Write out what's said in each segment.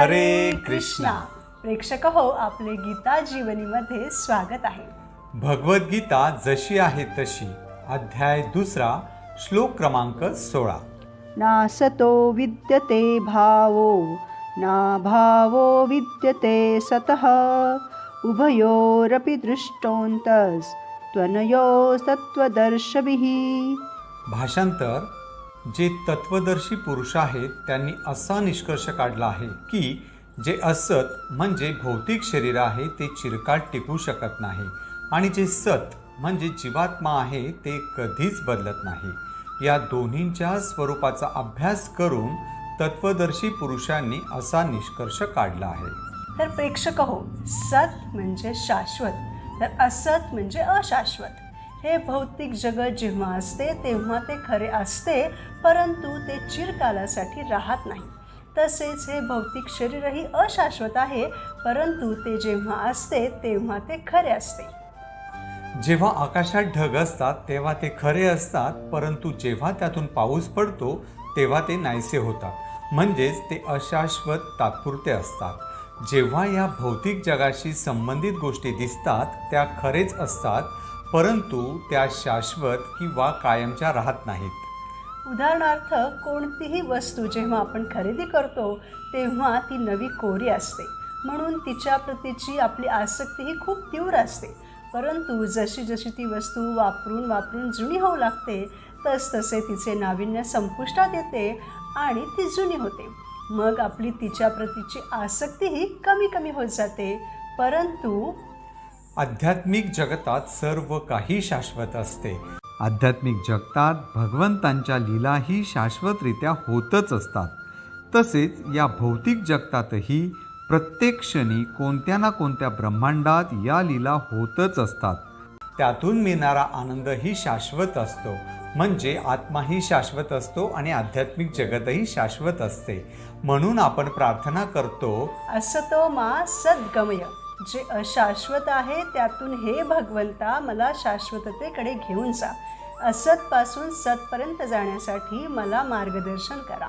हरे कृष्णा. प्रेक्षक हो, आपले गीता जीवनीमध्ये स्वागत आहे. भगवद्गीता जशी आहे तशी, अध्याय 2, श्लोक क्रमांक 16. नासतो विद्यते भावो ना भावो विद्यते सतः उभयोरपि दृष्टोऽन्तस् त्वनयोस्तत्त्वदर्शिभिः. भाषांतर. जे तत्वदर्शी पुरुष आहेत त्यांनी असा निष्कर्ष काढला आहे की जे असत म्हणजे भौतिक शरीर आहे ते चिरकाल टिकू शकत नाही आणि जे सत म्हणजे जीवात्मा आहे ते कधीच बदलत नाही. या दोन्हींच्या स्वरूपाचा अभ्यास करून तत्वदर्शी पुरुषांनी असा निष्कर्ष काढला आहे. तर प्रेक्षक हो, सत म्हणजे शाश्वत तर असत म्हणजे अशाश्वत. हे भौतिक जगत जेव्हा असते तेव्हा ते खरे असते, परंतु ते चिरकालासाठी राहत नाही. तसेच हे भौतिक शरीरही अशाश्वत आहे, परंतु ते जेव्हा असते तेव्हा ते खरे असते. जेव्हा आकाशात ढग असतात तेव्हा ते खरे असतात, परंतु जेव्हा त्यातून पाऊस पडतो तेव्हा ते नाहीसे होतात, म्हणजेच ते अशाश्वत तात्पुरते असतात. जेव्हा या भौतिक जगाशी संबंधित गोष्टी दिसतात त्या खरेच असतात, परंतु त्या शाश्वत किंवा कायमच्या राहत नाहीत. उदाहरणार्थ, कोणतीही वस्तू जेव्हा आपण खरेदी करतो तेव्हा ती नवी कोरी असते, म्हणून तिच्या प्रतीची आपली आसक्ती ही खूप तीव्र असते. परंतु जशी जशी ती वस्तू वापरून जुनी होऊ लागते तसतसे तिचे नाविन्य संपुष्टात येते आणि ती जुनी होते. मग आपली तिच्या प्रतीची आसक्तीही कमी कमी होत जाते. परंतु आध्यात्मिक जगतात सर्व काही शाश्वत असते. आध्यात्मिक जगतात भगवंतांच्या लीलाही शाश्वतरित्या होतच असतात. तसेच या भौतिक जगतातही प्रत्येक क्षणी कोणत्या ना कोणत्या ब्रह्मांडात या लीला होतच असतात. त्यातून मिळणारा आनंदही शाश्वत असतो, म्हणजे आत्माही शाश्वत असतो आणि आध्यात्मिक जगतही शाश्वत असते. म्हणून आपण प्रार्थना करतो, असतो मा सद्गमय. जे अशाश्वत आहे त्यातून हे भगवंता मला शाश्वततेकडे घेऊन जा. असतपासून सतपर्यंत जाण्यासाठी मला मार्गदर्शन करा.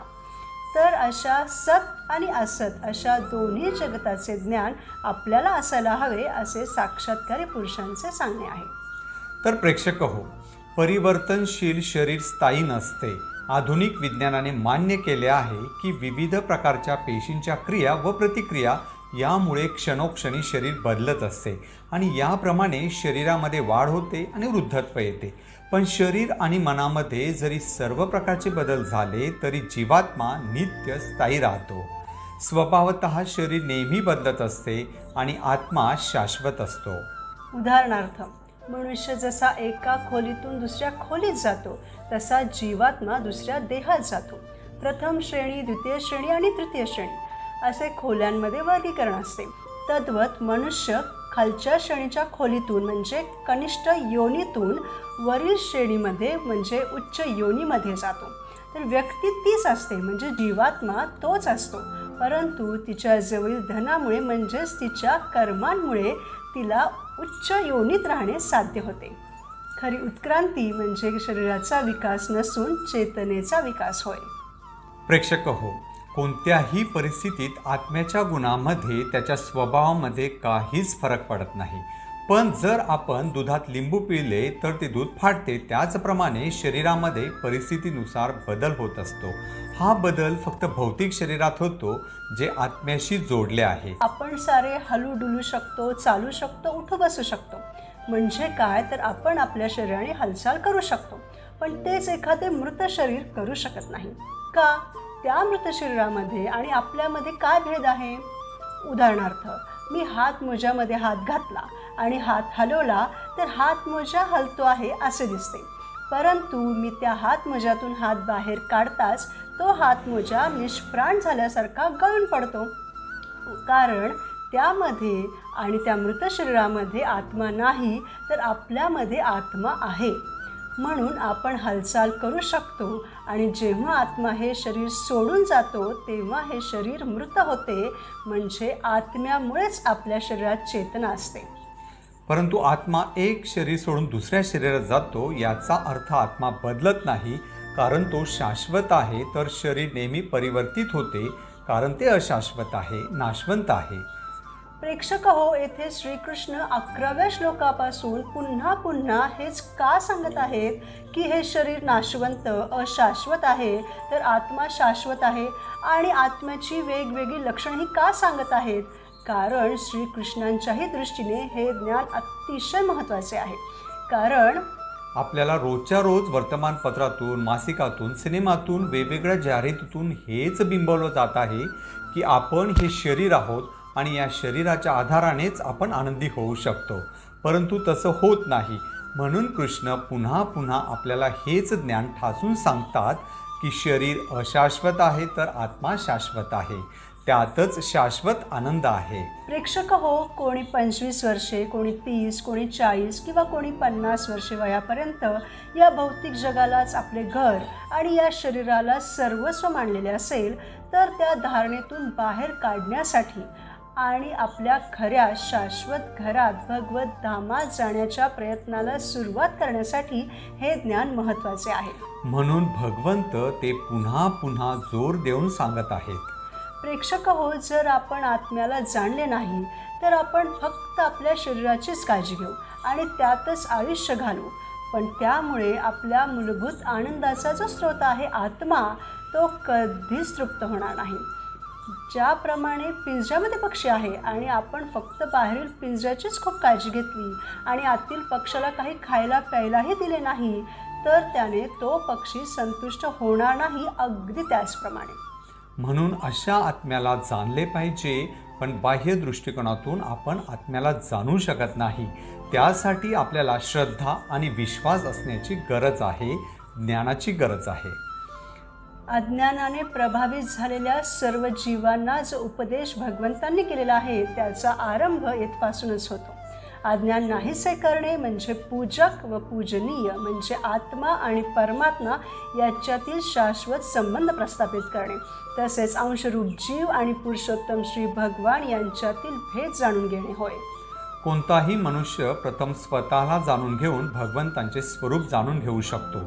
तर अशा सत आणि असत अशा दोन्ही जगताचे ज्ञान आपल्याला असायला हवे असे साक्षात्कारी पुरुषांचे सांगणे आहे. तर प्रेक्षक हो, परिवर्तनशील शरीर स्थायी नसते. आधुनिक विज्ञानाने मान्य केले आहे की विविध प्रकारच्या पेशींच्या क्रिया व प्रतिक्रिया यामुळे क्षणोक्षणी शरीर बदलत असते आणि याप्रमाणे शरीरामध्ये वाढ होते आणि वृद्धत्व येते. पण शरीर आणि मनामध्ये जरी सर्व प्रकारचे बदल झाले तरी जीवात्मा नित्य स्थायी राहतो. स्वभावतः शरीर नेहमी बदलत असते आणि आत्मा शाश्वत असतो. उदाहरणार्थ, मनुष्य जसा एका खोलीतून दुसऱ्या खोलीत जातो तसा जीवात्मा दुसऱ्या देहात जातो. प्रथम श्रेणी, द्वितीय श्रेणी आणि तृतीय श्रेणी असे खोल्यांमध्ये वर्गीकरण असते. तद्वत मनुष्य खालच्या श्रेणीच्या खोलीतून म्हणजे कनिष्ठ योनीतून वरील श्रेणीमध्ये म्हणजे उच्च योनीमध्ये जातो. तर व्यक्ती तीच असते म्हणजे जीवात्मा तोच असतो, परंतु तिच्या जवळील धनामुळे म्हणजेच तिच्या कर्मांमुळे तिला उच्च योनीत राहणे साध्य होते. खरी उत्क्रांती म्हणजे शरीराचा विकास नसून चेतनेचा विकास होय. प्रेक्षक हो, कोणत्याही परिस्थितीत आत्म्याच्या गुणामध्ये त्याच्या स्वभावामध्ये काहीच फरक पडत नाही. पण जर आपण दुधात लिंबू पिळले तर ते दूध फाटते. त्याचप्रमाणे शरीरामध्ये परिस्थितीनुसार बदल होत असतो. हा बदल फक्त भौतिक शरीरात होतो जे आत्म्याशी जोडले आहे. आपण सारे हलू डुलू शकतो, चालू शकतो, उठू बसू शकतो. म्हणजे काय तर आपण आपल्या शरीराने हालचाल करू शकतो, पण तेच एखादे मृत शरीर करू शकत नाही. का? त्या मृत शरीरामध्ये आणि आपल्यामध्ये काय भेद आहे? उदाहरणार्थ, मी हातमोज्यामध्ये हात घातला आणि हात हलवला तर हातमोजा हलतो आहे असे दिसते, परंतु मी त्या हातमोज्यातून हात बाहेर काढताच तो हातमोजा निष्प्राण झाल्यासारखा गळून पडतो. कारण त्यामध्ये आणि त्या मृत शरीरामध्ये आत्मा नाही, तर आपल्यामध्ये आत्मा आहे. म्हणून आपण हालचाल करू शकतो आणि जेव्हा आत्मा हे शरीर सोडून जातो तेव्हा हे शरीर मृत होते, म्हणजे आत्म्यामुळेच आपल्या शरीरात चेतना असते. परंतु आत्मा एक शरीर सोडून दुसऱ्या शरीरात जातो याचा अर्थ आत्मा बदलत नाही, कारण तो शाश्वत आहे. तर शरीर नेहमी परिवर्तित होते. कारण ते अशाश्वत आहे, नाशवंत आहे. प्रेक्षक हो, येथे श्रीकृष्ण 11व्या श्लोकापासून पुन्हा पुन्हा हेच का सांगत आहेत की हे शरीर नाशवंत, अशाश्वत आहे, तर आत्मा शाश्वत आहे. आणि आत्म्याची वेगवेगळी लक्षणंही का सांगत आहेत? कारण श्रीकृष्णांच्याही दृष्टीने हे ज्ञान अतिशय महत्त्वाचे आहे. कारण आपल्याला रोजच्या रोज वर्तमानपत्रातून, मासिकातून, सिनेमातून, वेगवेगळ्या जाहिरातीतून हेच बिंबवलं जात आहे की आपण हे शरीर आहोत आणि या शरीराच्या आधारानेच आपण आनंदी होऊ शकतो. परंतु तसं होत नाही. म्हणून कृष्ण पुन्हा पुन्हा आपल्याला हेच ज्ञान ठासून सांगतात की शरीर अशाश्वत आहे तर आत्मा शाश्वत आहे. त्यातच शाश्वत आनंद आहे. प्रेक्षक हो, कोणी 25 वर्षे, कोणी 30, कोणी 40 किंवा कोणी 50 वर्षे वयापर्यंत या भौतिक जगालाच आपले घर आणि या शरीराला सर्वस्व मानलेले असेल, तर त्या धारणेतून बाहेर काढण्यासाठी आणि आपल्या खऱ्या शाश्वत घरात भगवत धामात जाण्याच्या प्रयत्नाला सुरुवात करण्यासाठी हे ज्ञान महत्त्वाचे आहे. म्हणून भगवंत ते पुन्हा पुन्हा जोर देऊन सांगत आहेत. प्रेक्षक हो, जर आपण आत्म्याला जाणले नाही तर आपण फक्त आपल्या शरीराचीच काळजी घेऊ आणि त्यातच आयुष्य घालवू. पण त्यामुळे आपल्या मूलभूत आनंदाचा जो स्रोत आहे आत्मा, तो कधीच तृप्त होणार नाही. ज्याप्रमाणे पिंजऱ्यामध्ये पक्षी आहे आणि आपण फक्त बाहेरील पिंजऱ्याचीच खूप काळजी घेतली आणि आतील पक्षाला काही खायला प्यायलाही दिले नाही, तर त्याने तो पक्षी संतुष्ट होणार नाही. अगदी त्याचप्रमाणे म्हणून अशा आत्म्याला जाणले पाहिजे. पण बाह्य दृष्टिकोनातून आपण आत्म्याला जाणू शकत नाही. त्यासाठी आपल्याला श्रद्धा आणि विश्वास असण्याची गरज आहे, ज्ञानाची गरज आहे. अज्ञानाने प्रभावित झालेल्या सर्व जीवांना जो उपदेश भगवंतांनी केलेला आहे त्याचा आरंभ येथपासूनच होतो. अज्ञान नाहीसे करणे म्हणजे पूजक व पूजनीय म्हणजे आत्मा आणि परमात्मा याच्यातील शाश्वत संबंध प्रस्थापित करणे, तसेच अंशरूप जीव आणि पुरुषोत्तम श्री भगवान यांच्यातील भेद जाणून घेणे होय. कोणताही मनुष्य प्रथम स्वतःला जाणून घेऊन भगवंतांचे स्वरूप जाणून घेऊ शकतो.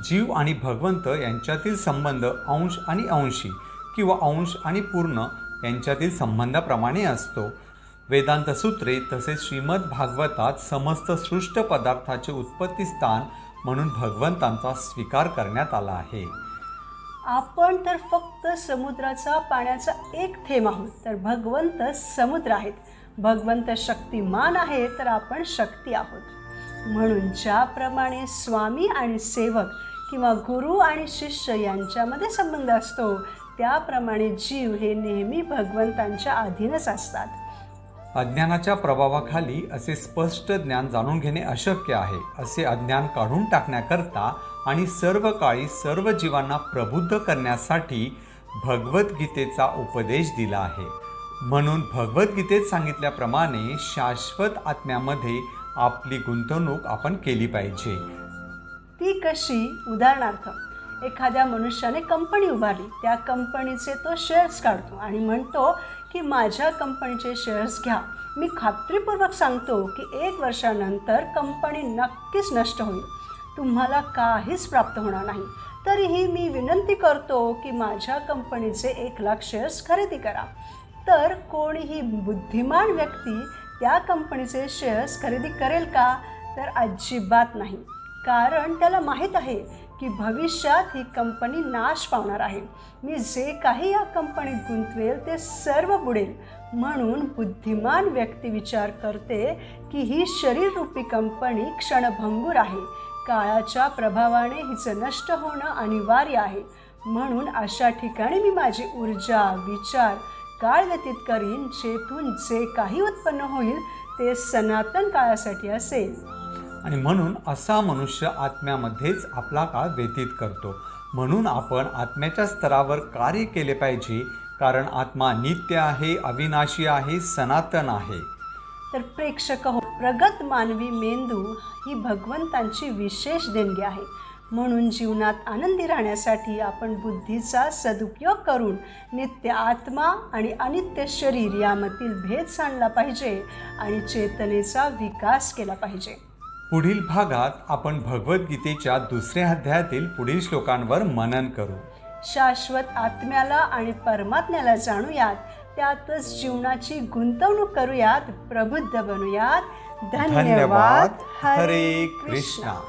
जीव आणि भगवंत यांच्यातील संबंध अंश आणि अंशी किंवा अंश आणि पूर्ण यांच्यातील संबंधाप्रमाणे असतो. वेदांत सूत्रे तसेच श्रीमद भागवतात समस्त सृष्ट पदार्थाचे उत्पत्ती स्थान म्हणून भगवंतांचा स्वीकार करण्यात आला आहे. आपण तर फक्त समुद्राचा पाण्याचा एक थेंब आहोत, तर भगवंत समुद्र आहेत. भगवंत शक्तिमान आहे, तर आपण शक्ती आहोत. म्हणून ज्याप्रमाणे स्वामी आणि सेवक किंवा गुरु आणि शिष्य यांच्यामध्ये संबंध असतो, त्याप्रमाणे जीव हे नेहमी भगवंतांच्या अधीनच असतात. अज्ञानाच्या प्रभावाखाली असे स्पष्ट ज्ञान जाणून घेणे अशक्य आहे. असे अज्ञान काढून टाकण्याकरता आणि सर्व काळी सर्व जीवांना प्रबुद्ध करण्यासाठी भगवद्गीतेचा उपदेश दिला आहे. म्हणून भगवद्गीतेत सांगितल्याप्रमाणे शाश्वत आत्म्यामध्ये आपली गुंतवणूक आपण केली पाहिजे. ती कशी? उदाहरणार्थ, एखाद्या मनुष्याने कंपनी उभारली, त्या कंपनीचे तो शेअर्स काढतो आणि म्हणतो की माझ्या कंपनीचे शेअर्स घ्या. मी खात्रीपूर्वक सांगतो की 1 वर्षानंतर कंपनी नक्कीच नष्ट होईल, तुम्हाला काहीच प्राप्त होणार नाही. तरीही मी विनंती करतो की माझ्या कंपनीचे 1,00,000 शेअर्स खरेदी करा. तर कोणीही बुद्धिमान व्यक्ती त्या कंपनीचे शेअर्स खरेदी करेल का? तर अजिबात नाही. कारण त्याला माहीत आहे की भविष्यात ही कंपनी नाश पावणार आहे. मी जे काही या कंपनीत गुंतवेल ते सर्व बुडेल. म्हणून बुद्धिमान व्यक्ती विचार करते की ही शरीररूपी कंपनी क्षणभंगूर आहे. काळाच्या प्रभावाने हिचं नष्ट होणं अनिवार्य आहे. म्हणून अशा ठिकाणी मी माझी ऊर्जा, विचार, काळ व्यतीत करीन, जेथून जे काही उत्पन्न होईल ते सनातन काळासाठी असेल. आणि म्हणून असा मनुष्य आत्म्यामध्येच आपला काळ व्यतीत करतो. म्हणून आपण आत्म्याच्या स्तरावर कार्य केले पाहिजे. कारण आत्मा नित्य आहे, अविनाशी आहे, सनातन आहे. तर प्रेक्षक हो, प्रगत मानवी मेंदू ही भगवंतांची विशेष देणगी आहे. म्हणून जीवनात आनंदी राहण्यासाठी आपण बुद्धीचा सदुपयोग करून नित्य आत्मा आणि अनित्य शरीर यामधील भेद जाणला पाहिजे आणि चेतनेचा विकास केला पाहिजे. पुढील भागात आपण भगवद्गीतेच्या 2ऱ्या अध्यायातील पुढील श्लोकांवर मनन करू. शाश्वत आत्म्याला आणि परमात्म्याला जाणूयात, त्यातच जीवनाची गुंतवणूक करूयात, प्रबुद्ध बनूयात. धन्यवाद. हरे कृष्णा.